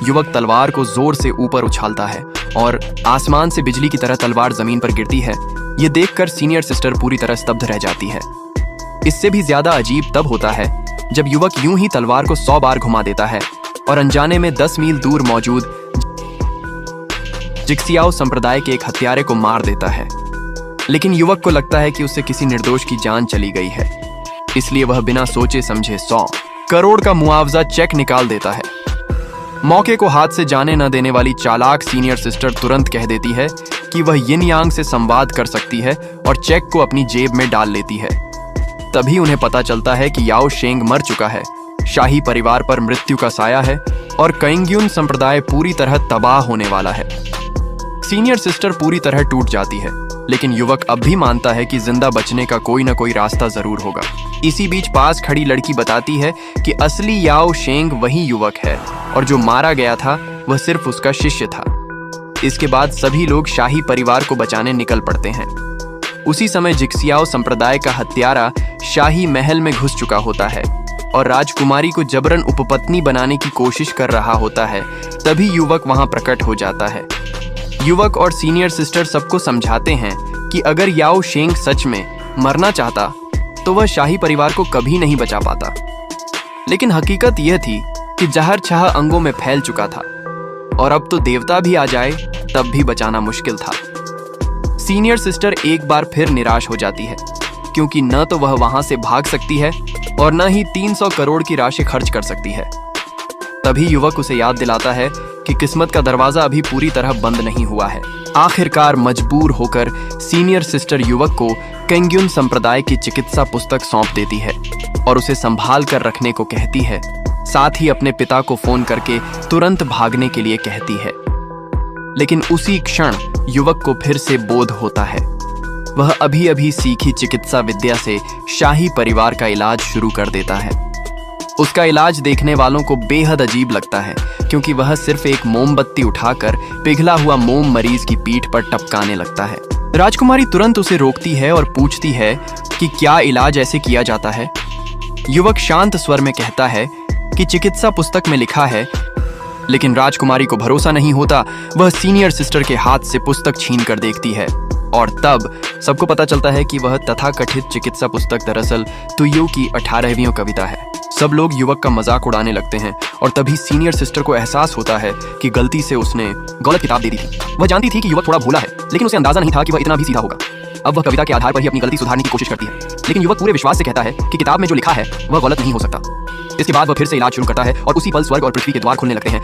युवक तलवार को जोर से ऊपर उछालता है और आसमान से बिजली की तरह तलवार जमीन पर गिरती है। ये देखकर सीनियर सिस्टर पूरी तरह स्तब्ध रह जाती है। इससे भी ज्यादा अजीब तब होता है जब युवक यूं ही तलवार को 100 बार घुमा देता है और अनजाने में 10 मील दूर मौजूद जिक्सियाओ संप्रदाय के एक हत्यारे को मार देता है। लेकिन युवक को लगता है कि उससे किसी निर्दोष की जान चली गई है, इसलिए वह बिना सोचे समझे 100 करोड़ का मुआवजा चेक निकाल देता है। मौके को हाथ से जाने न देने वाली चालाक सीनियर सिस्टर तुरंत कह देती है कि वह यिन यांग से संवाद कर सकती है और चेक को अपनी जेब में डाल लेती है। तभी उन्हें पता चलता है कि याओ शेंग मर चुका है, शाही परिवार पर मृत्यु का साया है और कैंग्यून संप्रदाय पूरी तरह तबाह होने वाला है। सीनियर सिस्टर पूरी तरह टूट जाती है, लेकिन युवक अब भी मानता है कि जिंदा बचने का कोई न कोई रास्ता जरूर होगा। इसी बीच पास खड़ी लड़की बताती है कि असली याओ शेंग वही युवक है और जो मारा गया था वह सिर्फ उसका शिष्य था। इसके बाद सभी लोग शाही परिवार को बचाने निकल पड़ते हैं। उसी समय जिक्सियाओ संप्रदाय का हत्यारा शाही महल में घुस चुका होता है और राजकुमारी को जबरन उपपत्नी बनाने की कोशिश कर रहा होता है। तभी युवक वहां प्रकट हो जाता है। युवक और सीनियर सिस्टर सबको समझाते हैं कि अगर याओ शेंग सच में मरना चाहता तो वह शाही परिवार को कभी नहीं बचा पाता। लेकिन हकीकत यह थी कि जहर छह अंगों में फैल चुका था और अब तो देवता भी आ जाए तब भी बचाना मुश्किल था। सीनियर सिस्टर एक बार फिर निराश हो जाती है, क्योंकि न तो वह वहां से भाग सकती है और न ही 300 करोड़ की राशि खर्च कर सकती है। तभी युवक उसे याद दिलाता है कि किस्मत का दरवाजा अभी पूरी तरह बंद नहीं हुआ है। आखिरकार मजबूर होकर सीनियर सिस्टर युवक को कैंग्यून संप्रदाय की चिकित्सा पुस्तक सौंप देती है और उसे संभाल कर रखने को कहती है। साथ ही अपने पिता को फोन करके तुरंत भागने के लिए कहती है। लेकिन उसी क्षण युवक को फिर से बोध होता है। वह अभी अभी सीखी चिकित्सा विद्या से शाही परिवार का इलाज शुरू कर देता है। उसका इलाज देखने वालों को बेहद अजीब लगता है, क्योंकि वह सिर्फ एक मोमबत्ती उठाकर पिघला हुआ मोम मरीज की पीठ पर टपकाने लगता है। राजकुमारी तुरंत उसे रोकती है और पूछती है कि क्या इलाज ऐसे किया जाता है। युवक शांत स्वर में कहता है कि चिकित्सा पुस्तक में लिखा है, लेकिन राजकुमारी को भरोसा नहीं होता। वह सीनियर सिस्टर के हाथ से पुस्तक छीन कर देखती है और तब सबको पता चलता है कि वह तथाकथित चिकित्सा पुस्तक दरअसल तुयू की 18वीं कविता है। सब लोग युवक का मजाक उड़ाने लगते हैं और तभी सीनियर सिस्टर को एहसास होता है कि गलती से उसने गलत किताब दे दी थी। वह जानती थी कि युवक थोड़ा भोला है, लेकिन उसे अंदाजा नहीं था कि वह इतना भी सीधा होगा। अब वह कविता के आधार पर ही अपनी गलती सुधारने की कोशिश करती है, लेकिन युवक पूरे विश्वास से कहता है कि किताब में जो लिखा है वह गलत नहीं हो सकता। इसके बाद वह फिर से इलाज शुरू करता है और उसी पल स्वर्ग और पृथ्वी के द्वार खुलने लगते हैं।